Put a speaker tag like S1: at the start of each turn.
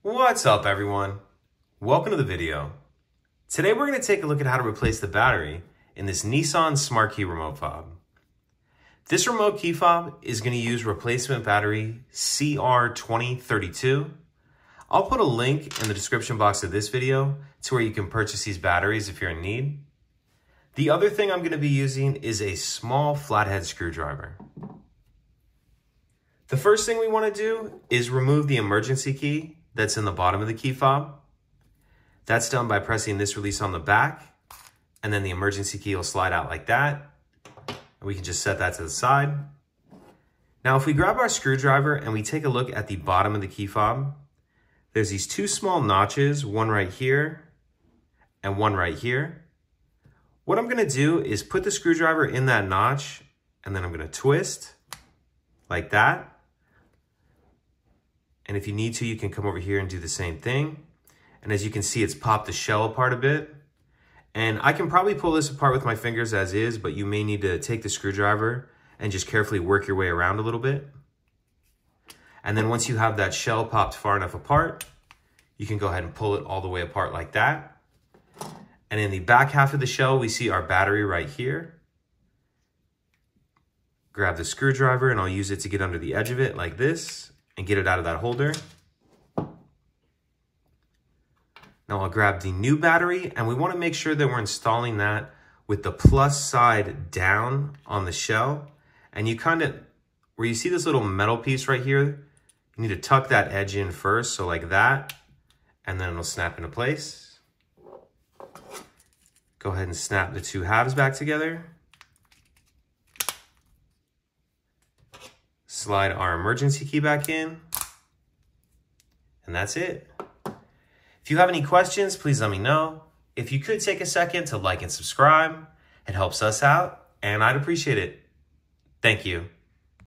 S1: What's up, everyone? Welcome to the video. Today we're going to take a look at how to replace the battery in this Nissan Smart Key remote fob. This remote key fob is going to use replacement battery CR2032. I'll put a link in the description box of this video to where you can purchase these batteries if you're in need. The other thing I'm going to be using is a small flathead screwdriver. The first thing we want to do is remove the emergency key that's in the bottom of the key fob. That's done by pressing this release on the back, and then the emergency key will slide out like that. And we can just set that to the side. Now, if we grab our screwdriver and we take a look at the bottom of the key fob, there's these two small notches, one right here and one right here. What I'm gonna do is put the screwdriver in that notch, and then I'm gonna twist like that. And if you need to, you can come over here and do the same thing. And as you can see, it's popped the shell apart a bit. And I can probably pull this apart with my fingers as is, but you may need to take the screwdriver and just carefully work your way around a little bit. And then once you have that shell popped far enough apart, you can go ahead and pull it all the way apart like that. And in the back half of the shell, we see our battery right here. Grab the screwdriver and I'll use it to get under the edge of it like this and get it out of that holder. Now I'll grab the new battery, and we want to make sure that we're installing that with the plus side down on the shell. And you where you see this little metal piece right here, you need to tuck that edge in first, so like that, and then it'll snap into place. Go ahead and snap the two halves back together. Slide our emergency key back in. And that's it. If you have any questions, please let me know. If you could take a second to like and subscribe, it helps us out, and I'd appreciate it. Thank you.